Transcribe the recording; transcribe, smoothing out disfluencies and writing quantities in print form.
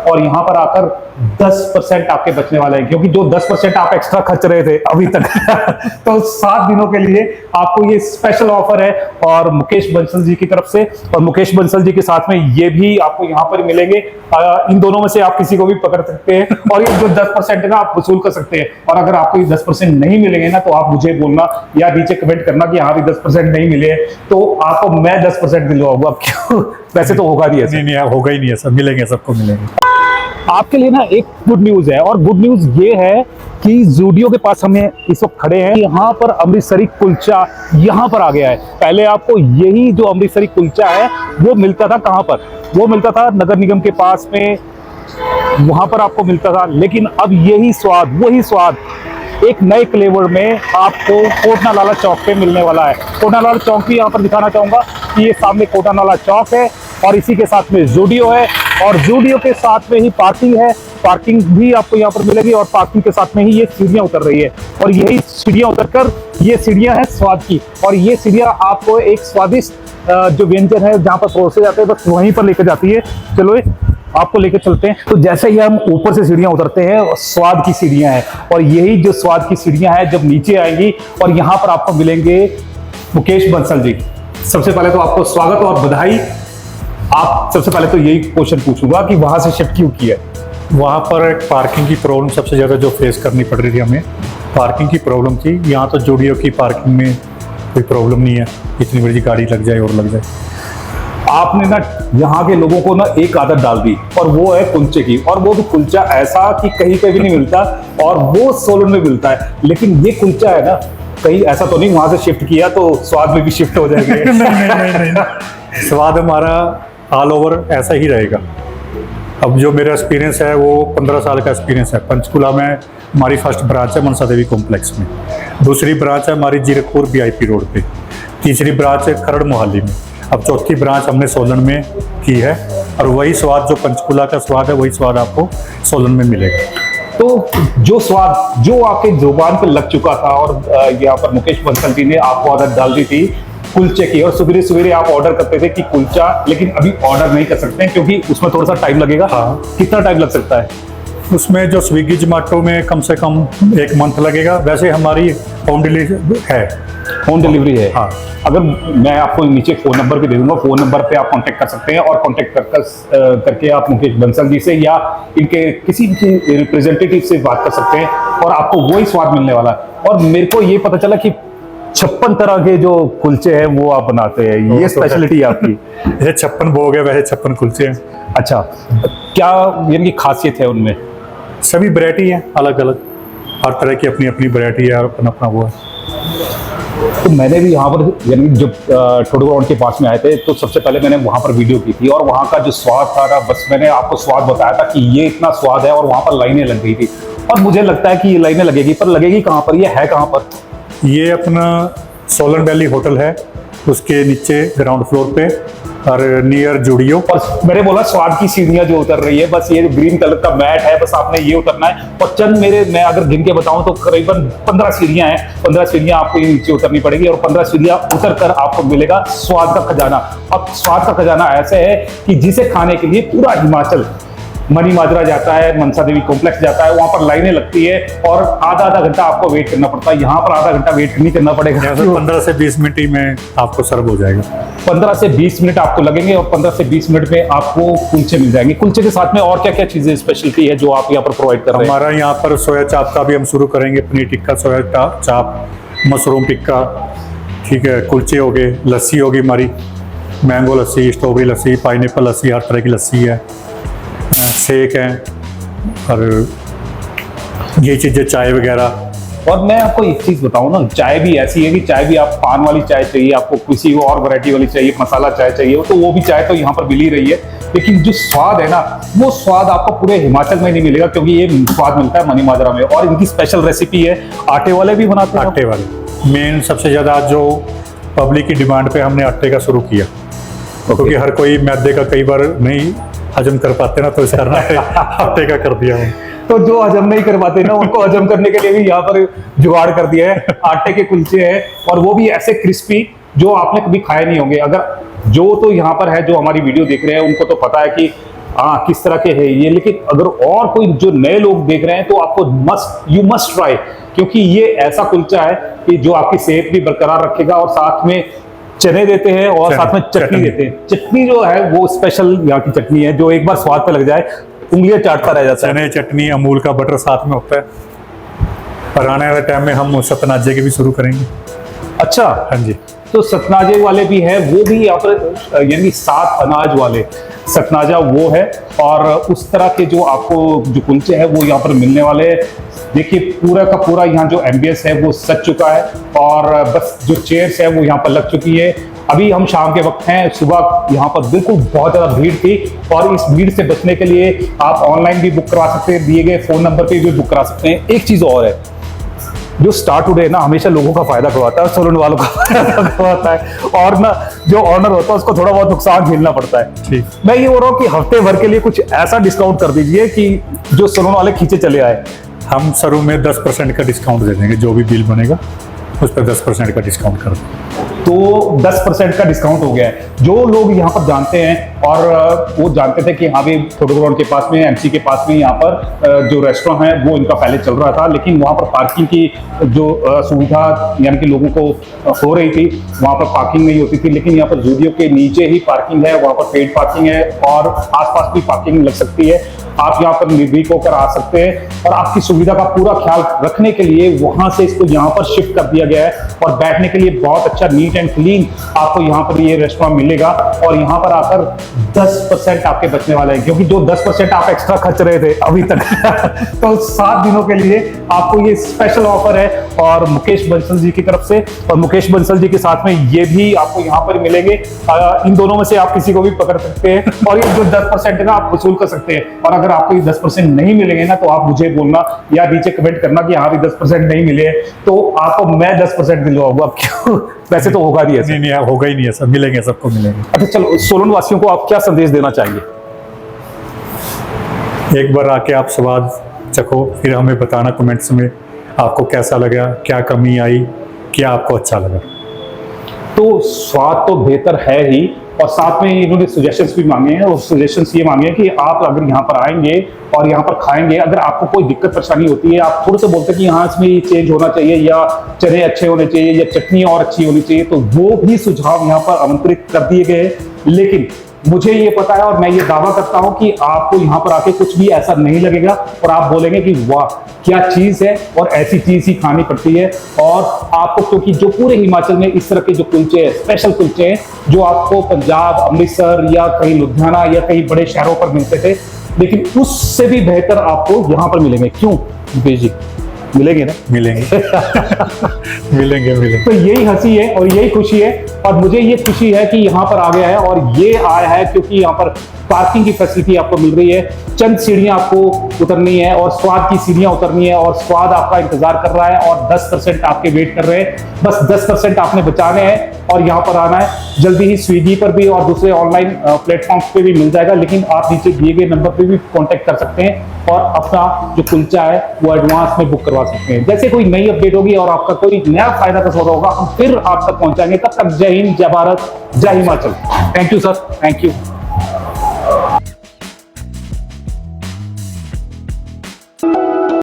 और यहाँ पर आकर 10% आपके बचने वाले हैं, क्योंकि जो 10% आप एक्स्ट्रा खर्च रहे थे अभी तक तो 7 दिनों के लिए आपको ये स्पेशल ऑफर है और मुकेश बंसल जी की तरफ से। और मुकेश बंसल जी के साथ में ये भी आपको यहाँ पर मिलेंगे। इन दोनों में से आप किसी को भी पकड़ सकते हैं और ये जो 10% है ना आप वसूल कर सकते हैं। और अगर आपको ये 10% नहीं मिलेंगे ना तो आप मुझे बोलना या नीचे कमेंट करना कि हाँ भी 10% नहीं मिले हैं, तो आपको मैं 10% दिलवाऊंगा। क्यों? वैसे तो होगा नहीं ऐसा। नहीं होगा ही नहीं है, सब मिलेंगे, सबको मिलेंगे। आपके लिए ना एक गुड न्यूज है, और गुड न्यूज ये है कि ज़ूडियो के पास हमें इस वक्त खड़े हैं। यहाँ पर अमृतसरी कुलचा यहाँ पर आ गया है। पहले आपको यही जो अमृतसरी कुलचा है वो मिलता था कहाँ पर? वो मिलता था नगर निगम के पास में, वहां पर आपको मिलता था। लेकिन अब यही स्वाद, वही स्वाद एक नए फ्लेवर में आपको कोटा नाला चौक पे मिलने वाला है। कोटा नाला चौक भी यहाँ पर दिखाना चाहूंगा कि ये सामने कोटा नाला चौक है और इसी के साथ में ज़ूडियो है, और ज़ूडियो के साथ में ही पार्किंग है। पार्किंग भी आपको यहाँ पर मिलेगी और पार्किंग के साथ में ही ये सीढ़ियाँ उतर रही है। और यही सीढ़ियाँ उतरकर ये सीढ़ियाँ हैं स्वाद की, और ये सीढ़ियाँ आपको एक स्वादिष्ट जो व्यंजन है जहाँ पर परोसे जाते हैं बस वहीं पर लेकर जाती है। चलो आपको लेकर चलते हैं। तो जैसे ही हम ऊपर से सीढ़ियां उतरते हैं, स्वाद की सीढ़ियां हैं, और यही जो स्वाद की सीढ़ियां हैं जब नीचे आएंगी और यहाँ पर आपको मिलेंगे मुकेश बंसल जी। सबसे पहले तो आपको स्वागत और बधाई। आप सबसे पहले तो यही क्वेश्चन पूछूंगा कि वहां से शिफ्ट क्यों किया? वहाँ पर एक पार्किंग की प्रॉब्लम सबसे ज़्यादा जो फेस करनी पड़ रही थी हमें, पार्किंग की प्रॉब्लम थी। यहाँ तो ज़ूडियो की पार्किंग में कोई प्रॉब्लम नहीं है, इतनी बड़ी गाड़ी लग जाए और लग जाए। आपने ना यहाँ के लोगों को ना एक आदत डाल दी, और वो है कुलचे की, और वो भी कुलचा ऐसा कि कहीं पे भी नहीं मिलता, और वो सोलन में मिलता है। लेकिन ये कुलचा है ना, कहीं ऐसा तो नहीं वहां से शिफ्ट किया तो स्वाद में भी शिफ्ट हो जाएंगे? नहीं। स्वाद हमारा ऑल ओवर ऐसा ही रहेगा। अब जो मेरा एक्सपीरियंस है वो 15 साल का एक्सपीरियंस है। पंचकुला में हमारी फर्स्ट ब्रांच है मनसा देवी कॉम्प्लेक्स में, दूसरी ब्रांच है हमारी जीरकपुर VIP रोड पे, तीसरी ब्रांच है खरड़ मोहाली में, अब चौथी ब्रांच हमने सोलन में की है। और वही स्वाद जो पंचकुला का स्वाद है वही स्वाद आपको सोलन में मिलेगा। तो जो स्वाद जो आपके जुबान पे लग चुका था, और यहाँ पर मुकेश बंसल जी ने आपको आदत डाल दी थी कुलचे की, और सवेरे सवेरे आप ऑर्डर करते थे कि कुलचा, लेकिन अभी ऑर्डर नहीं कर सकते हैं क्योंकि उसमें थोड़ा सा टाइम लगेगा। हाँ। कितना टाइम लग सकता है उसमें? जो स्विगी जोमेटो में कम से कम 1 मंथ लगेगा। वैसे हमारी होम डिलीवरी है। होम डिलीवरी है। हाँ। अगर मैं आपको नीचे फोन नंबर भी दे दूंगा, फोन नंबर पे आप कांटेक्ट कर सकते हैं, और कांटेक्ट करके आप मुकेश बंसल जी से या इनके किसी भी रिप्रेजेंटेटिव से बात कर सकते हैं, और आपको वही स्वाद मिलने वाला है। और मेरे को ये पता चला कि 56 तरह के जो कुलचे हैं वो आप बनाते हैं, ये स्पेशलिटी आपकी। ये 56 भोग है, वैसे 56 कुलचे हैं। अच्छा, क्या यानी खासियत है उनमें? सभी वैरायटी है अलग अलग, हर तरह की अपनी अपनी वैरायटी है, अपना अपना वो है। तो मैंने भी यहाँ पर यानी जब ठोडो ग्राउंड के पास में आए थे तो सबसे पहले मैंने वहाँ पर वीडियो की थी, और वहाँ का जो स्वाद था ना, बस मैंने आपको स्वाद बताया था कि ये इतना स्वाद है, और वहाँ पर लाइनें लग गई थी। और मुझे लगता है कि ये लाइनें लगेगी, पर लगेगी कहाँ पर? ये है कहाँ पर? ये अपना सोलन वैली होटल है, उसके नीचे ग्राउंड फ्लोर पे और नियर ज़ूडियो। और मैंने बोला स्वाद की सीढ़ियां जो उतर रही है, बस ये ग्रीन कलर का मैट है, बस आपने ये उतरना है। और चंद मैं अगर गिन के बताऊं तो करीबन 15 सीढ़ियां हैं। 15 सीढ़ियां आपको ये नीचे उतरनी पड़ेगी, और 15 सीढ़ियां उतर कर आपको मिलेगा स्वाद का खजाना। अब स्वाद का खजाना ऐसे है कि जिसे खाने के लिए पूरा हिमाचल मनी माजरा जाता है, मनसा देवी कॉम्प्लेक्स जाता है, वहां पर लाइनें लगती है, और आधा घंटा आपको वेट करना पड़ता है। यहाँ पर आधा घंटा वेट नहीं करना पड़ेगा, 15 से 20 मिनट ही में आपको सर्व हो जाएगा। 15 से 20 मिनट आपको लगेंगे, और 15 से 20 मिनट में आपको कुलचे मिल जाएंगे। कुलचे के साथ में और क्या क्या चीजें स्पेशलिटी है जो आप यहाँ पर प्रोवाइड कर रहे हैं? हमारा यहाँ पर सोया चाप का भी हम शुरू करेंगे, पनीर टिक्का, सोया चाप, मशरूम टिक्का, ठीक है, कुलचे हो गए, लस्सी होगी हमारी, मैंगो लस्सी, स्ट्रॉबेरी लस्सी, पाइनएप्पल लस्सी, हर तरह की लस्सी है, शेक है, और ये चीज़ें चाय वगैरह। और मैं आपको एक चीज बताऊं ना, चाय भी ऐसी है कि चाय भी आप पान वाली चाय चाहिए, आपको किसी और वैरायटी वाली चाहिए, मसाला चाय चाहिए, तो वो भी चाय तो यहाँ पर मिल ही रही है। लेकिन जो स्वाद है ना, वो स्वाद आपको पूरे हिमाचल में नहीं मिलेगा, क्योंकि ये स्वाद मिलता है मनी माजरा में। और इनकी स्पेशल रेसिपी है, आटे वाले भी बनाते हैं। आटे वाले मेन सबसे ज़्यादा जो पब्लिक की डिमांड पे हमने आटे का शुरू किया, क्योंकि हर कोई मैदे का कई बार नहीं हजम कर पाते ना, तो इस कारण आटे का कर दिया हूँ। तो जो हजम नहीं कर पाते ना, उनको हजम करने के लिए भी यहाँ पर जुगाड़ कर दिया है। आटे के कुलचे हैं, और वो भी ऐसे क्रिस्पी जो आपने कभी खाए नहीं होंगे। अगर जो तो यहाँ पर है, जो हमारी वीडियो देख रहे हैं, उनको तो पता है कि हाँ किस तरह के है ये। लेकिन अगर और कोई जो नए लोग देख रहे हैं तो आपको यू मस्ट ट्राई, क्योंकि ये ऐसा कुलचा है कि जो आपकी सेहत भी बरकरार रखेगा और साथ में चने देते हैं और चने, साथ में चटनी देते हैं। चटनी जो है वो स्पेशल यहाँ की चटनी है जो एक बार स्वाद पे लग जाए उंगलियां चाटता रह जाता है। चने, चटनी, अमूल का बटर साथ में होता है। और आने वाले टाइम में हम सतनाजे के भी शुरू करेंगे। अच्छा, हाँ जी। तो सतनाजे वाले भी है, वो भी यहाँ पर यानी 7 अनाज वाले सतनाजा वो है। और उस तरह के जो आपको जो कुलचे हैं वो यहाँ पर मिलने वाले हैं। देखिए पूरा का पूरा यहाँ जो एम्बियंस है वो सज चुका है और बस जो चेयर्स है वो यहाँ पर लग चुकी है। अभी हम शाम के वक्त हैं, सुबह यहाँ पर बिल्कुल बहुत ज़्यादा भीड़ थी और इस भीड़ से बचने के लिए आप ऑनलाइन भी बुक करवा सकते हैं, दिए गए फ़ोन नंबर पे भी बुक करा सकते हैं। एक चीज़ और है, जो स्टार टुडे ना हमेशा लोगों का फायदा करवाता है, सैलून वालों का फायदा करवाता है और ना जो ऑनर होता है उसको थोड़ा बहुत नुकसान झेलना पड़ता है। ठीक। मैं ये बोल रहा हूँ कि हफ्ते भर के लिए कुछ ऐसा डिस्काउंट कर दीजिए कि जो सैलून वाले खींचे चले आए। हम सरू में 10% का डिस्काउंट दे देंगे, जो भी बिल बनेगा उस पर 10% का डिस्काउंट कर देंगे। तो 10% का डिस्काउंट हो गया है। जो लोग यहाँ पर जानते हैं और वो जानते थे कि हाँ भी फोटो ग्राउंड के पास में एमसी के पास में यहाँ पर जो रेस्टोरेंट है वो इनका पहले चल रहा था, लेकिन वहाँ पर पार्किंग की जो सुविधा यानी कि लोगों को हो रही थी, वहाँ पर पार्किंग नहीं होती थी। लेकिन यहाँ पर जूडियो के नीचे ही पार्किंग है, वहाँ पर पेड पार्किंग है और आसपास भी पार्किंग लग सकती है। आप यहाँ पर निर्भीक होकर आ सकते हैं और आपकी सुविधा का पूरा ख्याल रखने के लिए वहां से इसको यहाँ पर शिफ्ट कर दिया गया है और बैठने के लिए बहुत अच्छा नीट एंड क्लीन आपको यहाँ पर ये रेस्टोरेंट मिलेगा। और यहाँ पर आकर 10% आपके बचने वाले हैं, क्योंकि जो 10% आप एक्स्ट्रा खर्च रहे थे अभी तक तो 7 दिनों के लिए आपको ये स्पेशल ऑफर है और मुकेश बंसल जी की तरफ से। और मुकेश बंसल जी के साथ में ये भी आपको यहाँ पर मिलेंगे। इन दोनों में से आप किसी को भी पकड़ सकते हैं और ये जो 10% है ना आप वसूल कर सकते हैं। और अगर आपको ये 10% नहीं मिलेंगे ना तो आप मुझे बोलना या नीचे कमेंट करना कि हाँ भी 10% नहीं मिले तो आपको मैं 10% दिलवाऊंगा। क्यों? वैसे तो होगा नहीं ऐसा। नहीं, होगा ही नहीं ऐसा, मिलेंगे, सबको मिलेंगे। अच्छा चलो, सोलन वासियों को आप क्या संदेश देना चाहिए? एक बार आके आप स्वाद चखो, फिर हमें बताना कमेंट्स में आपको कैसा लगा, क्या कमी आई, क्या आपको अच्छा लगा। तो स्वाद तो बेहतर है ही और साथ में इन्होंने सजेशंस भी मांगे हैं और सजेशंस ये मांगे हैं कि आप अगर यहाँ पर आएंगे और यहाँ पर खाएंगे, अगर आपको कोई दिक्कत परेशानी होती है, आप थोड़ा सा बोलते हैं कि यहाँ इसमें ये चेंज होना चाहिए या चने अच्छे होने चाहिए या चटनी और अच्छी होनी चाहिए, तो वो भी सुझाव यहाँ पर आमंत्रित कर दिए गए हैं। लेकिन मुझे ये पता है और मैं ये दावा करता हूं कि आपको यहाँ पर आके कुछ भी ऐसा नहीं लगेगा और आप बोलेंगे कि वाह क्या चीज है और ऐसी चीज ही खानी पड़ती है। और आपको, क्योंकि जो पूरे हिमाचल में इस तरह के जो कुलचे हैं, स्पेशल कुलचे हैं, जो आपको पंजाब, अमृतसर या कहीं लुधियाना या कहीं बड़े शहरों पर मिलते थे, लेकिन उससे भी बेहतर आपको यहाँ पर मिलेंगे। क्यों मुकेश जी? मिलेंगे ना? मिलेंगे मिलेंगे। तो यही हंसी है और यही खुशी है और मुझे ये खुशी है कि यहाँ पर आ गया है और ये आया है क्योंकि यहाँ पर पार्किंग की फैसिलिटी आपको मिल रही है। चंद सीढ़ियां आपको उतरनी है और स्वाद की सीढ़ियां उतरनी है और स्वाद आपका इंतजार कर रहा है और 10% आपके वेट कर रहे हैं। बस 10% आपने बचाने हैं और यहाँ पर आना है। जल्दी ही स्विगी पर भी और दूसरे ऑनलाइन प्लेटफॉर्म्स पे भी मिल जाएगा, लेकिन आप नीचे दिए गए नंबर पे भी कांटेक्ट कर सकते हैं और अपना जो कुलचा है वो एडवांस में बुक करवा सकते हैं। जैसे कोई नई अपडेट होगी और आपका कोई नया फायदा का सौदा होगा, हम फिर आप तक पहुंचाएंगे। तब तक जय हिंद, जय भारत, जय Himachal. Thank you sir, thank you.